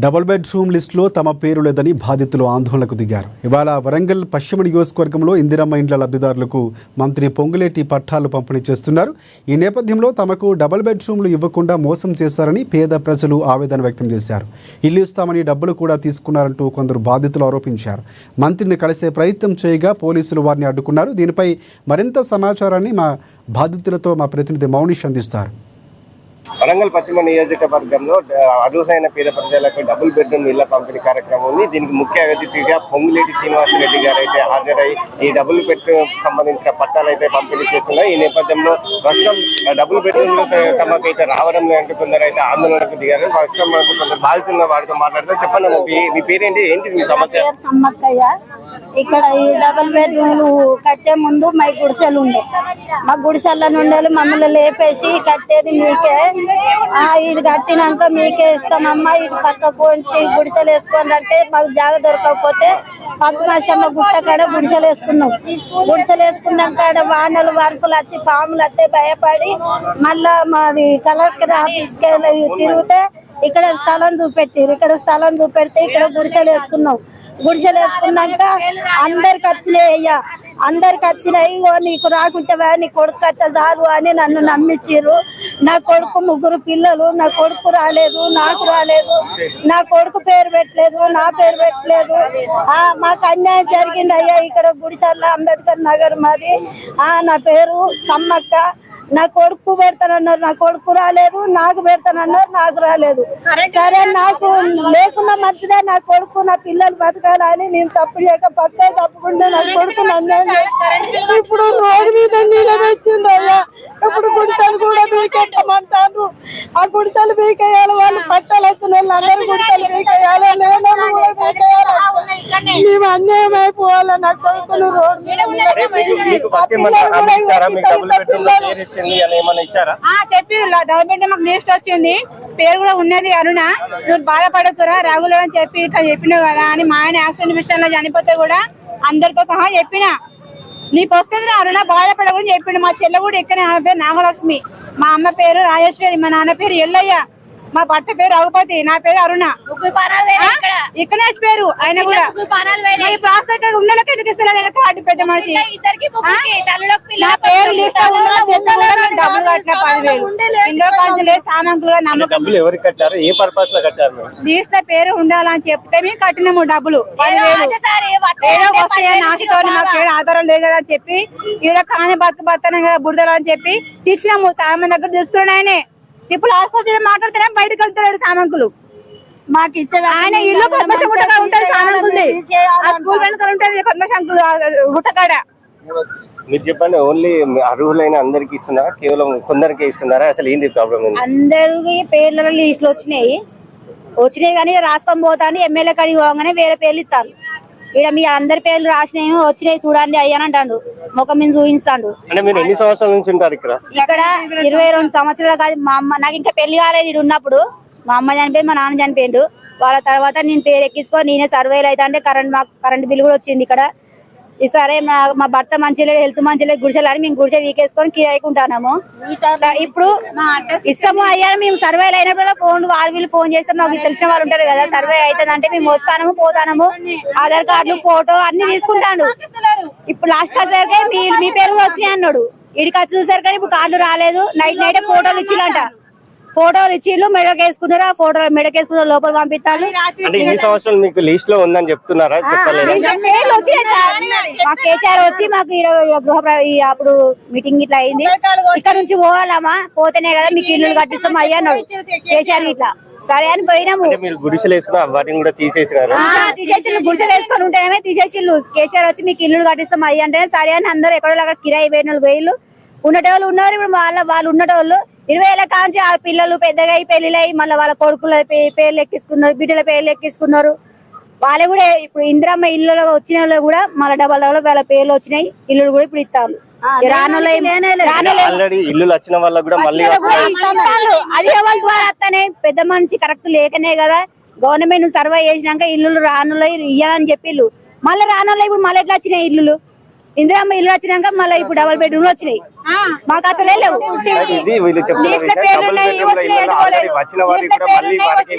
Double bedroom లిస్టులో తమ పేరు లేదని బాధితులు ఆందోళనకు దిగారు. ఇవాళ వరంగల్ పశ్చిమ నియోజకవర్గంలో ఇందిరమ్మ ఇండ్ల లబ్ధిదారులకు మంత్రి పొంగులేటి పట్టాలు పంపిణీ చేస్తున్నారు. ఈ నేపథ్యంలో తమకు డబుల్ బెడ్రూమ్లు ఇవ్వకుండా మోసం చేశారని పేద ప్రజలు ఆవేదన వ్యక్తం చేశారు. ఇల్లు ఇస్తామని డబ్బులు కూడా తీసుకున్నారంటూ కొందరు బాధితులు ఆరోపించారు. మంత్రిని కలిసే ప్రయత్నం చేయగా పోలీసులు వారిని అడ్డుకున్నారు. దీనిపై మరింత సమాచారాన్ని మా బాధితులతో మా ప్రతినిధి మౌనిష్ అందిస్తారు. వరంగల్ పశ్చిమ నియోజకవర్గంలో అర్హులైన పేద ప్రజలకు డబుల్ బెడ్రూమ్ ఇళ్ల పంపిణీ కార్యక్రమం ఉంది. దీనికి ముఖ్య అతిథిగా పొంగులేటి శ్రీనివాసరెడ్డి గారు అయితే హాజరై ఈ డబుల్ బెడ్రూమ్ సంబంధించిన పట్టాలు అయితే పంపిణీ చేస్తున్నారు. ఈ నేపథ్యంలో ప్రస్తుతం డబుల్ బెడ్రూమ్ తమకైతే రావడం అంటూ కొందరు అయితే ఆందోళనకు దిగారు. ప్రస్తుతం కొందరు బాధితున్న వారితో మాట్లాడుతూ చెప్పండి, మీ పేరేంటి, ఏంటి మీ సమస్య? ఇక్కడ ఈ డబుల్ బెడ్రూమ్లు కట్టే ముందు మా గుడిసెలు ఉండే, మా గుడిసెల్లో నుండి మమ్మల్ని లేపేసి కట్టేది మీకే, ఇది కట్టినాక మీకే ఇస్తామమ్మా, ఇటు పక్కకు గుడిసెలు వేసుకోండి అంటే మాకు జాగ దొరకకపోతే పద్మాశమ్మ గుట్ట కాడ గుడిసెలు వేసుకున్నాం. గుడిసెలు వేసుకున్నాక వానలు వరకులు వచ్చి పాములు వస్తే భయపడి మళ్ళా మాది కలెక్టర్ ఆఫీస్కి తిరిగితే ఇక్కడ స్థలం చూపెడితే ఇక్కడ గుడిసెలు వేసుకున్నాం. గుడిసెలు వేసుకున్నాక అందరికి వచ్చినాయి, అందరికి వచ్చినాయి. నీకు రాకుంటావా, నీ కొడుకు అత్త రాదు అని నన్ను నమ్మించారు. నా కొడుకు 3 పిల్లలు, నా కొడుకు రాలేదు, నాకు రాలేదు, నా కొడుకు పేరు పెట్టలేదు, నా పేరు పెట్టలేదు. మాకు అన్యాయం జరిగింది అయ్యా. ఇక్కడ గుడిసెల్లో అంబేద్కర్ నగర్ మాది. నా పేరు సమ్మక్క. నా కొడుకు పెడతానన్నారు, నా కొడుకు రాలేదు, నాకు పెడతానన్నారు, నాకు రాలేదు. సరే, నాకు లేకున్నా మంచిదే, నా కొడుకు నా పిల్లలు బతకాలని నేను తప్పు చేయక పక్కా తప్పుకుంటే నా కొడుకు నన్ను ఇప్పుడు రోడ్డు మీద నిలబెట్టింది అయ్యా. ఇప్పుడు గుడితలు కూడా బీకెట్టమంటారు. ఆ గుడితలు బీకేయాలి, వాళ్ళు పట్టాలు వచ్చిన అందరూ గుడితలు బీకేయాలి, నేను కూడా బీకేయాలి. మేము అన్యాయం అయిపోవాలి. నా కొడుకులు రోడ్డు మీద చెప్పి డబుల్ బెడ్ మాకు లిస్ట్ వచ్చింది, పేరు కూడా ఉన్నది అరుణ, నువ్వు బాధపడకురా రాగులు అని చెప్పి ఇట్లా చెప్పినావు కదా అని. మా ఆయన యాక్సిడెంట్ విషయంలో చనిపోతే కూడా అందరితో సహా చెప్పిన, నీకు వస్తుంది అరుణ బాధపడకూడని చెప్పిండు. మా చెల్లె కూడా ఇక్కడ, ఆమె పేరు నాగలక్ష్మి, మా అమ్మ పేరు రాజేశ్వరి, మా నాన్న పేరు ఎల్లయ్య, మా భర్త పేరు రఘుపతి, నా పేరు అరుణ. ఇక్కడ పేరు ఆయన కూడా ఉండలకి ఎందుకు ఇస్తారు కార్డు పెద్ద మనిషి. నా పేరు లిస్ట్ లిస్ట్ లో పేరు ఉండాలని చెప్తే మేము కట్టినాము డబ్బులు 10,000 ఆశతో. మా పేరు ఆధారం లేదు కదా అని చెప్పి ఈడ కాని బతన బుడదలని చెప్పి ఇచ్చినాము. చాలా మంది దగ్గర తీసుకున్నాడు ఆయనే. ఇప్పుడు హాస్పిటల్ మాట్లాడితేనే బయటకు వెళ్తున్నాడు సామంకులు. మాకు ఇచ్చాడు ఆయన ఇల్లు పద్మశంకుటగా ఉంటుంది, సామంకులు స్కూల్ వెనకాల ఉంటుంది పద్మశంకులు గుట్టకాడ. మీరు చెప్పండి, ఓన్లీ అర్హులైన అందరికి ఇస్తున్నారా, కేవలం కొందరికి ఇస్తున్నారా, అసలు ఏంటి ప్రాబ్లం? అందరికి పేర్ల లిస్టులు వచ్చినాయి కానీ రాసుకొని పోతాను. ఎమ్మెల్యే కాడికి పోగానే వేరే పేర్లు ఇస్తాను. ఇక్కడ మీ అందరి పేర్లు రాసినాయి వచ్చినాయి చూడండి అయ్యాని అంటాడు, ముఖం మీద చూపిస్తాడు. అంటే మీరు ఎన్ని సంవత్సరాల నుంచి ఉంటారు ఇక్కడ? ఇక్కడ 22 సంవత్సరాలు కాదు. మా అమ్మ నాకు ఇంకా పెళ్లి కాలేదు. ఇక్కడ ఉన్నప్పుడు మా అమ్మ చనిపోయింది, మా నాన్న చనిపోయిండు. వాళ్ళ తర్వాత నేను పేరు ఎక్కించుకొని నేనే సర్వేలు అయితే అంటే కరెంట్ బిల్ కూడా వచ్చింది ఇక్కడ. సరే, మా భర్త మంచిగా హెల్త్ మంచిగా గుడిసెలు అని మేము గుడిసె వీకేసుకొని కిరాయికుంటున్నాము. ఇప్పుడు ఇష్టము అయ్యారు. మేము సర్వేలు అయినప్పుడు వీళ్ళు ఫోన్ చేస్తే మాకు తెలిసిన వాళ్ళు ఉంటారు కదా, సర్వే అవుతుందంటే మేము వస్తాము పోతాము. ఆధార్ కార్డులు ఫోటో అన్ని తీసుకుంటాను. ఇప్పుడు లాస్ట్ వచ్చేసరికి మీ పేరు కూడా వచ్చినాయి అన్నాడు. ఇడికి వచ్చి చూసారు కానీ ఇప్పుడు కార్డులు రాలేదు. నైట్ ఫోటోలు ఇచ్చిలంట, ఫోటోలు ఇచ్చిళ్ళు మెడకేసుకున్నారు. ఆ ఫోటో మెడకేసుకున్నారు, లోపల పంపిస్తాను. మీకు లిస్ట్ లో ఉందని చెప్తున్నారా? మా కేసీఆర్ వచ్చి మాకు అప్పుడు మీటింగ్ ఇట్లా అయింది. ఇక్కడ నుంచి పోవాలమ్మా, పోతేనే కదా మీకు ఇల్లు కట్టిస్తాం అయ్యా అన్నాడు కేసీఆర్ ఇట్లా. సరే అని పోయినాము. గుడిసెలు గుడిసెలు వేసుకొని ఉంటేనే తీసేసిళ్ళు. కేసీఆర్ వచ్చి మీకు ఇల్లు కట్టిస్తాం అయ్యా అంటే సరే అని అందరూ ఎక్కడో అక్కడ కిరాయి 4,000 ఉండేటోళ్ళు ఉన్నారు. ఇప్పుడు వాళ్ళు ఉండేటోళ్ళు 20,000 కాంచి ఆ పిల్లలు పెద్దగా పెళ్లిళ్ళు అయ్యి మళ్ళీ వాళ్ళ కొడుకుల పేర్లు ఎక్కించుకున్నారు, బిడ్డల పేర్లు ఎక్కించుకున్నారు. వాళ్ళు కూడా ఇప్పుడు ఇందిరమ్మ ఇల్లులో వచ్చిన వాళ్ళు కూడా మళ్ళీ డబల్ వాళ్ళ పేర్లు వచ్చినాయి. ఇల్లు కూడా ఇప్పుడు ఇస్తారు. అదే వాళ్ళ ద్వారా వస్తానే పెద్ద మనిషి కరెక్ట్ లేకనే కదా గవర్నమెంట్ సర్వే చేసినాక ఇల్లు రానులో ఇయ్యాలని చెప్పిళ్ళు. మళ్ళీ రానులో ఇప్పుడు మళ్ళీ ఎట్లా వచ్చినాయి ఇల్లు? ఇందిరమ్మ ఇల్లు వచ్చినాక మళ్ళీ ఇప్పుడు డబుల్ బెడ్రూమ్లు వచ్చినాయి. మాకు అసలే లేవు. ఇది వీళ్ళు చెప్తున్న విషయం. డబుల్ బెడ్రూమ్ ఇళ్ళలో ఆల్రెడీ వచ్చిన వారికి కూడా మళ్ళీ వారికి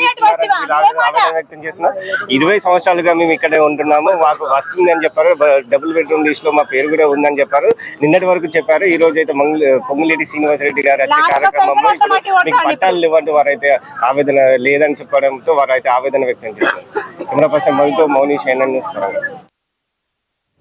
ఆవేదన వ్యక్తం చేస్తున్నారు. 20 సంవత్సరాలుగా మేము ఇక్కడే ఉంటున్నాము, మాకు వస్తుందని చెప్పారు. డబుల్ బెడ్రూమ్ లిస్ట్ లో మా పేరు కూడా ఉందని చెప్పారు. నిన్నటి వరకు చెప్పారు. ఈ రోజు అయితే పొంగులేటి శ్రీనివాసరెడ్డి గారు వచ్చే కార్యక్రమంలో మీకు పట్టాలు ఇవ్వండి వారైతే ఆవేదన లేదని చెప్పడంతో వారైతే ఆవేదన వ్యక్తం చేశారు. కెమెరా పర్సన్ మౌని షైనన్ న్యూస్.